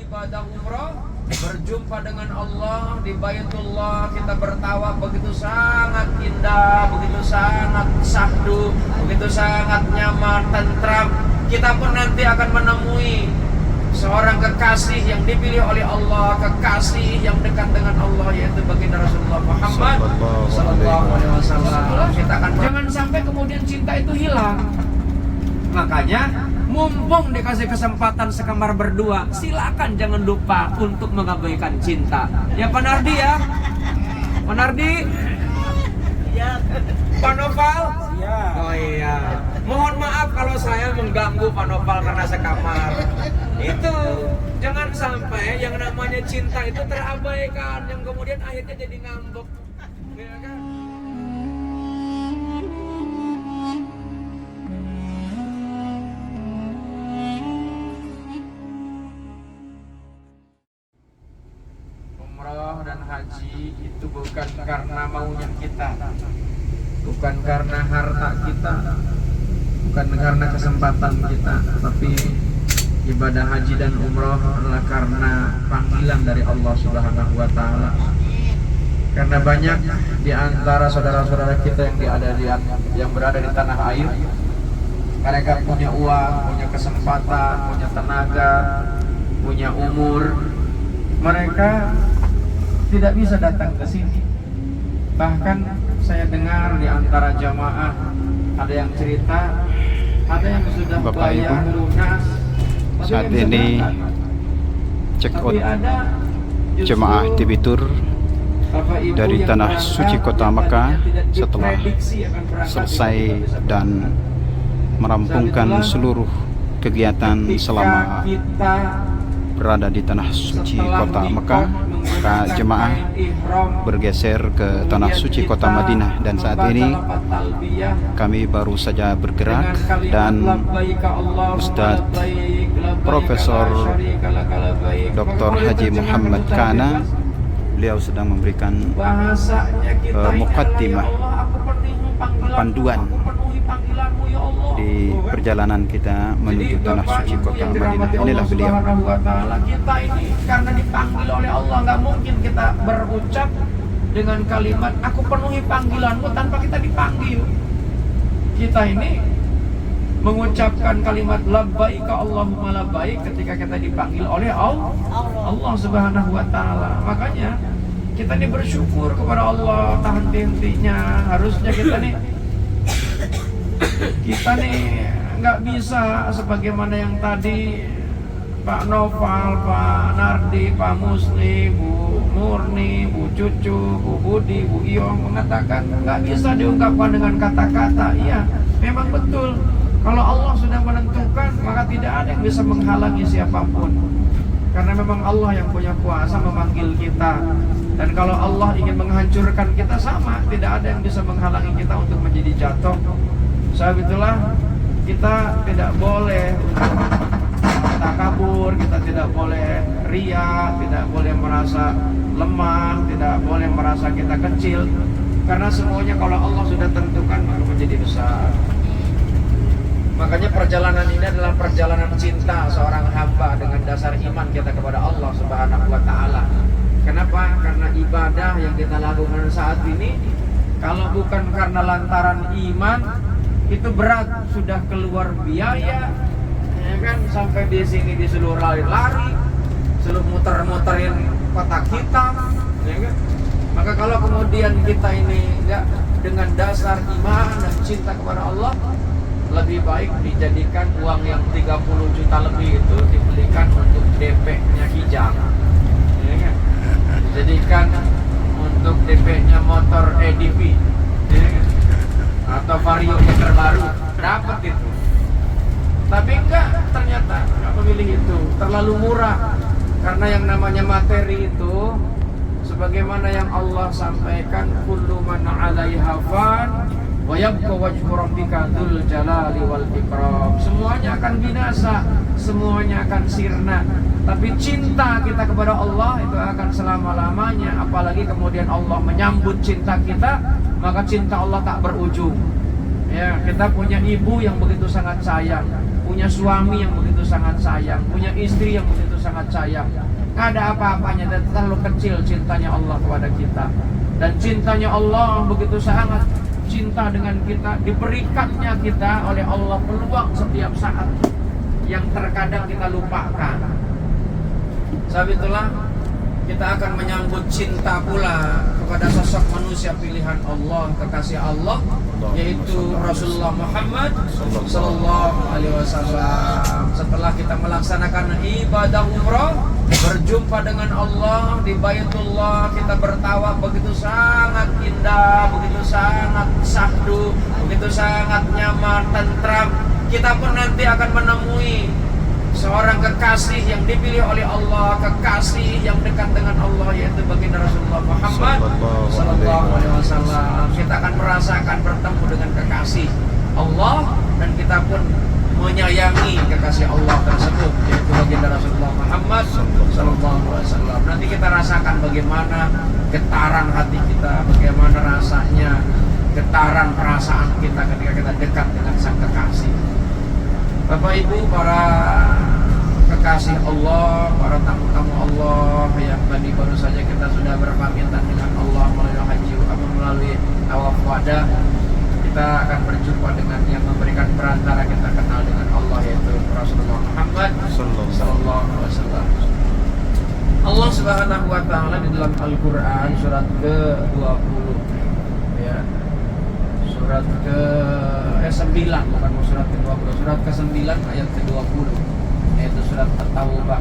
ibadah umrah, berjumpa dengan Allah di Baitullah, kita bertawaf begitu sangat indah, begitu sangat syahdu, begitu sangat nyaman, tentram. Kita pun nanti akan menemui seorang kekasih yang dipilih oleh Allah, kekasih yang dekat dengan Allah, yaitu baginda Rasulullah Muhammad sallallahu alaihi wasallam. Kita akan, jangan sampai kemudian cinta itu hilang. Makanya mumpung dikasih kesempatan sekamar berdua, silakan jangan lupa untuk mengabaikan cinta. Ya Pak Nardi ya. Pak Nardi? Iya. Pak Noval? Iya. Oh iya. Mohon maaf kalau saya mengganggu Pak Noval karena sekamar. Itu jangan sampai yang namanya cinta itu terabaikan, yang kemudian akhirnya jadi ngambek. Ya kan? Dan haji itu bukan karena maunya kita, bukan karena harta kita, bukan karena kesempatan kita, tapi ibadah haji dan umrah adalah karena panggilan dari Allah Subhanahu wa taala. Karena banyak di antara saudara-saudara kita yang berada di tanah air, mereka punya uang, punya kesempatan, punya tenaga, punya umur, mereka tidak bisa datang ke sini. Bahkan saya dengar di antara jamaah ada yang cerita, ada yang sudah bayar lunas. Saat ini check out jemaah TV Tour dari Tanah Suci Kota Mekah setelah selesai dan merampungkan seluruh kegiatan selama berada di Tanah Suci Kota Mekah. Maka jemaah bergeser ke Tanah Suci Kota Madinah, dan saat ini kami baru saja bergerak dan Ustadz Profesor Dr. Haji Muhammad Kana, beliau sedang memberikan muqaddimah, panduan di perjalanan kita menuju Tanah Suci Kota Madinah. Inilah beliau. Kita ini karena dipanggil oleh Allah, nggak mungkin kita berucap dengan kalimat aku penuhi panggilanmu tanpa kita dipanggil. Kita ini mengucapkan kalimat labbaika Allahumma labbaik ketika kita dipanggil oleh Allah Subhanahu wa taala. Makanya kita ini bersyukur kepada Allah tak henti-hentinya. Harusnya kita nih nggak bisa sebagaimana yang tadi Pak Noval, Pak Nardi, Pak Musli, Bu Murni, Bu Cucu, Bu Budi, Bu Iyong mengatakan nggak bisa diungkapkan dengan kata-kata. Iya, memang betul. Kalau Allah sudah menentukan, maka tidak ada yang bisa menghalangi siapapun. Karena memang Allah yang punya kuasa memanggil kita. Dan kalau Allah ingin menghancurkan kita, sama, tidak ada yang bisa menghalangi kita untuk menjadi jatuh. Sebab itulah kita tidak boleh takabur, kita tidak boleh ria, tidak boleh merasa lemah, tidak boleh merasa kita kecil. Karena semuanya kalau Allah sudah tentukan maka menjadi besar. Makanya perjalanan ini adalah perjalanan cinta seorang hamba dengan dasar iman kita kepada Allah Subhanahu wa taala. Kenapa? Karena ibadah yang kita lakukan saat ini kalau bukan karena lantaran iman, itu berat, sudah keluar biaya, ya kan, sampai di sini disuruh lari-lari, suruh muter-muterin kotak hitam, ya kan. Maka kalau kemudian kita ini enggak dengan dasar iman dan cinta kepada Allah, lebih baik dijadikan uang yang 30 juta lebih itu dibelikan untuk DP-nya Kijang, ya kan. Dijadikan untuk DP-nya motor EDP, ya kan, atau Vario yang terbaru, dapat itu. Tapi enggak, ternyata enggak memilih itu, terlalu murah. Karena yang namanya materi itu sebagaimana yang Allah sampaikan, kullu man 'alaiha fan wa yabqa wajhu rabbika dzul jalali wal ikram. Semuanya akan binasa, semuanya akan sirna, tapi cinta kita kepada Allah itu akan selama-lamanya. Apalagi kemudian Allah menyambut cinta kita, maka cinta Allah tak berujung. Ya, kita punya ibu yang begitu sangat sayang, punya suami yang begitu sangat sayang, punya istri yang begitu sangat sayang. Nggak ada apa-apanya dan terlalu kecil cintanya Allah kepada kita. Dan cintanya Allah begitu sangat cinta dengan kita, diberikannya kita oleh Allah peluang setiap saat yang terkadang kita lupakan. Sebab itulah kita akan menyambut cinta pula kepada sosok manusia pilihan Allah, kekasih Allah, yaitu Rasulullah Muhammad Sallallahu Alaihi Wasallam. Setelah kita melaksanakan ibadah umrah, berjumpa dengan Allah di Baitullah, kita bertawaf begitu sangat indah, begitu sangat syahdu, begitu sangat nyaman, tentram. Kita pun nanti akan menemui seorang kekasih yang dipilih oleh Allah, kekasih yang dekat dengan Allah, yaitu baginda Rasulullah Muhammad Sallallahu Alaihi Wasallam. Kita akan merasakan bertemu dengan kekasih Allah dan kita pun menyayangi kekasih Allah tersebut, yaitu baginda Rasulullah Muhammad Sallallahu Alaihi Wasallam. Nanti kita rasakan bagaimana getaran hati kita, bagaimana rasanya getaran perasaan kita ketika kita dekat dengan sang kekasih. Bapak Ibu, para kekasih Allah, para tamu-tamu Allah yang tadi baru saja kita sudah berpamitan dengan Allah melalui haji atau melalui tawaf wada, kita akan berjumpa dengan yang memberikan perantara kita kenal dengan Allah, yaitu Rasulullah Muhammad Sallallahu Alaihi Wasallam. Allah Subhanahu Wa Taala di dalam Al-Quran surat ke-20, ya, surat ke-9, bukan surat ke-20, surat ke-9 ayat ke-20, yaitu surat At-Taubah.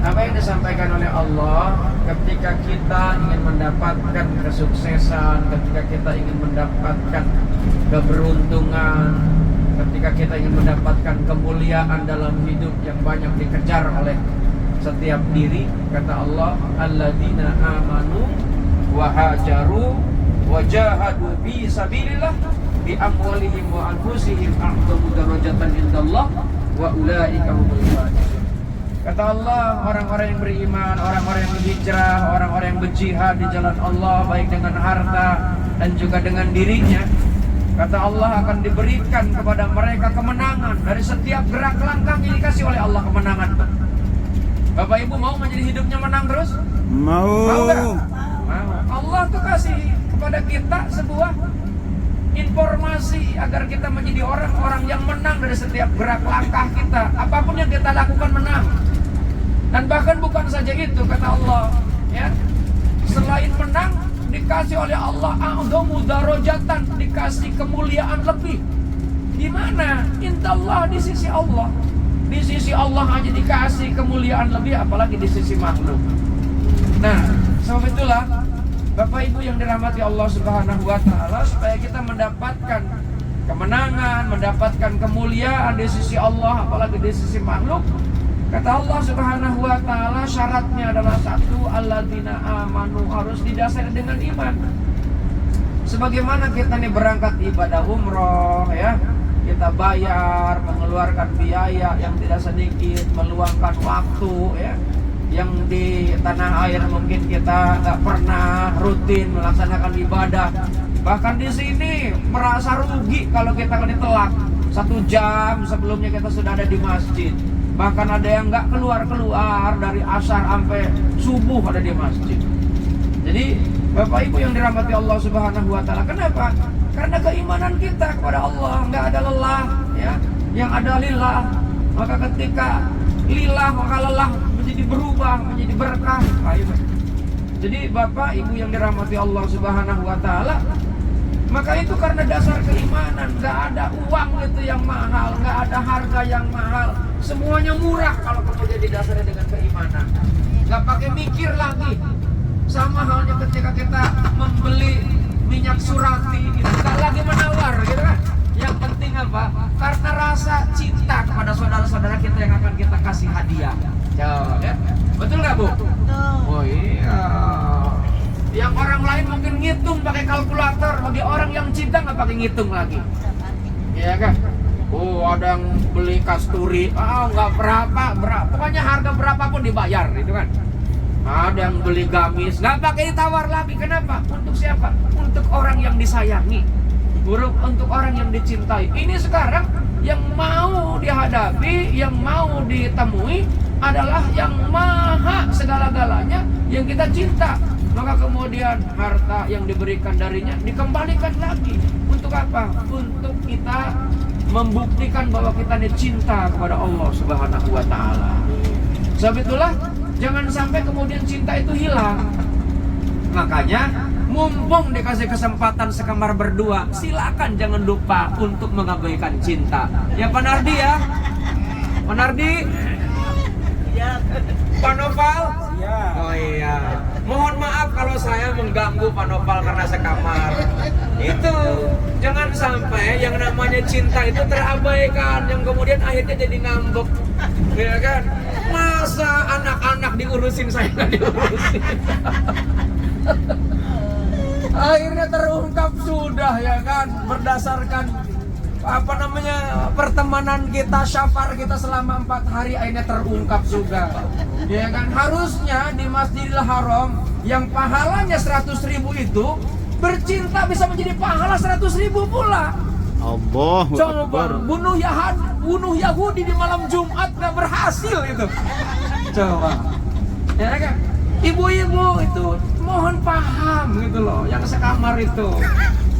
Apa yang disampaikan oleh Allah ketika kita ingin mendapatkan kesuksesan, ketika kita ingin mendapatkan keberuntungan, ketika kita ingin mendapatkan kemuliaan dalam hidup yang banyak dikejar oleh setiap diri, kata Allah, alladzina amanu wa hajaru wa jahadu fi sabilillah bi amwalihim wa anfusihim a'dhamu darajatan indallah wa ulaika humul faizun. Kata Allah, orang-orang yang beriman, orang-orang yang berhijrah, orang-orang yang berjihad di jalan Allah, baik dengan harta dan juga dengan dirinya, kata Allah akan diberikan kepada mereka kemenangan. Dari setiap gerak langkah yang dikasih oleh Allah kemenangan. Bapak Ibu mau menjadi hidupnya menang terus? Mau. Mau gak? Mau. Allah tuh kasih kepada kita sebuah informasi agar kita menjadi orang-orang yang menang dari setiap gerak langkah kita. Apapun yang kita lakukan menang. Dan bahkan bukan saja itu, kata Allah, ya, selain menang, dikasih oleh Allah a'dhamu darajatan, dikasih kemuliaan lebih. Di mana? Indallah, di sisi Allah. Di sisi Allah hanya dikasih kemuliaan lebih, apalagi di sisi makhluk. Nah, sebab itulah Bapak Ibu yang dirahmati Allah Subhanahu Wa Taala, supaya kita mendapatkan kemenangan, mendapatkan kemuliaan di sisi Allah, apalagi di sisi makhluk, kata Allah Subhanahu Wa Taala, syaratnya adalah satu, alladzina amanu, harus didasari dengan iman. Sebagaimana kita nih berangkat ibadah umroh, ya, kita bayar, mengeluarkan biaya yang tidak sedikit, meluangkan waktu, ya, yang di tanah air mungkin kita nggak pernah rutin melaksanakan ibadah. Bahkan di sini merasa rugi kalau kita ditelat 1 jam sebelumnya kita sudah ada di masjid. Bahkan ada yang nggak keluar dari asar sampai subuh ada di masjid. Jadi Bapak Ibu yang dirahmati Allah Subhanahu Wa Taala, kenapa? Karena keimanan kita kepada Allah, nggak ada lelah, ya, yang ada lillah. Maka ketika lillah, maka lelah menjadi berubah, menjadi berkah. Jadi Bapak Ibu yang dirahmati Allah Subhanahu Wa Taala, maka itu karena dasar keimanan. Nggak ada uang itu yang mahal, nggak ada harga yang mahal, semuanya murah kalau kemudian didasari dengan keimanan. Nggak pakai mikir lagi. Sama halnya ketika kita membeli minyak surati, gitu, nggak lagi menawar, gitu kan? Yang penting apa? Karena rasa cinta kepada saudara-saudara kita yang akan kita kasih hadiah. Jawab, ya? Betul nggak, Bu? Betul. Oh iya. Yang orang lain mungkin ngitung pakai kalkulator, bagi orang yang cinta nggak pakai ngitung lagi. Iya kan? Oh, ada yang beli kasturi, nggak berapa, pokoknya harga berapapun dibayar, gitu kan? Ada yang beli gamis, nggak pakai ditawar lagi. Kenapa? Untuk siapa? Untuk orang yang disayangi, untuk orang yang dicintai. Ini sekarang Yang mau dihadapi, yang mau ditemui adalah yang maha segala-galanya yang kita cinta. Maka kemudian harta yang diberikan darinya dikembalikan lagi. Untuk apa? Untuk kita membuktikan bahwa kita ini cinta kepada Allah Subhanahu wa taala. Sebab itulah jangan sampai kemudian cinta itu hilang. Makanya mumpung dikasih kesempatan sekamar berdua, silakan jangan lupa untuk mengabaikan cinta. Ya Pak Nardi ya. Pak Nardi. Pak Noval. Oh iya. Mohon maaf kalau saya mengganggu Pak Noval karena sekamar. Itu jangan sampai yang namanya cinta itu terabaikan, yang kemudian akhirnya jadi ngambek. Ya kan? Masa anak-anak diurusin, saya nggak diurusin. Akhirnya terungkap sudah, ya kan, berdasarkan pertemanan kita, syafar kita selama 4 hari akhirnya terungkap juga. Ya kan, harusnya di Masjidil Haram yang pahalanya 100.000 itu bercinta bisa menjadi pahala 100.000 pula. Allahu Coba Akbar. bunuh Yahudi di malam Jumat nggak berhasil itu. Coba, ya kan? Ibu-ibu itu mohon paham gitu loh, yang sekamar itu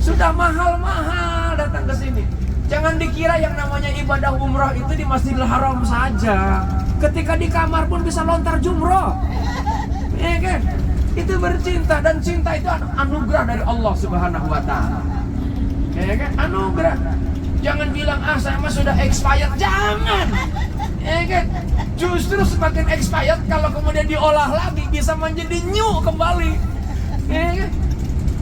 sudah mahal-mahal datang ke sini. Jangan dikira yang namanya ibadah umrah itu di Masjidil Haram saja. Ketika di kamar pun bisa lontar jumroh, ya kan? Itu bercinta, dan cinta itu anugerah dari Allah Subhanahu wa taala. Ya kan? Anugerah. Jangan bilang saya mah sudah expired, jangan. Ya kan? Justru semakin expired kalau kemudian diolah lagi bisa menjadi new kembali. Ya kan?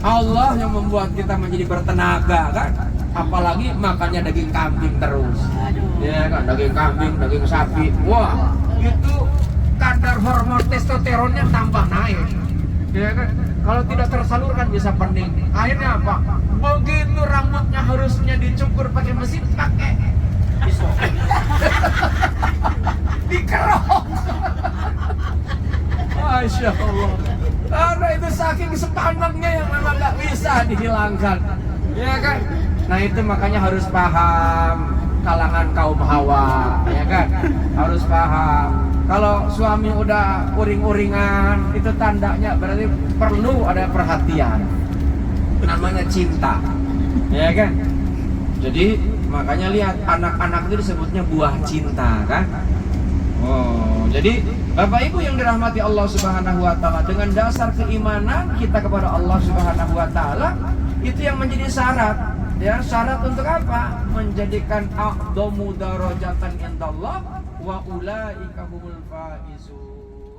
Allah yang membuat kita menjadi bertenaga kan. Apalagi makannya daging kambing terus. Ya kan, daging kambing, daging sapi. Wah, itu kadar hormon testosteronnya tambah naik. Ya kan? Kalau tidak tersalurkan bisa pening. Akhirnya apa? Begitu rambutnya harusnya dicukur pakai mesin, pakai pisau. Dikerok. Masya Allah. Karena itu saking sepanengnya yang memang nggak bisa dihilangkan. Ya kan? Nah itu makanya harus paham kalangan kaum hawa, ya kan? Harus paham. Kalau suami udah uring-uringan, itu tandanya berarti perlu ada perhatian. Namanya cinta, ya kan? Jadi makanya lihat anak-anak itu disebutnya buah cinta, kan? Oh, jadi Bapak Ibu yang dirahmati Allah Subhanahu wa taala, dengan dasar keimanan kita kepada Allah Subhanahu wa taala, itu yang menjadi syarat. Ya, syarat untuk apa? Menjadikan a'dhamu darajatan indallah wa ulaika humul faizun.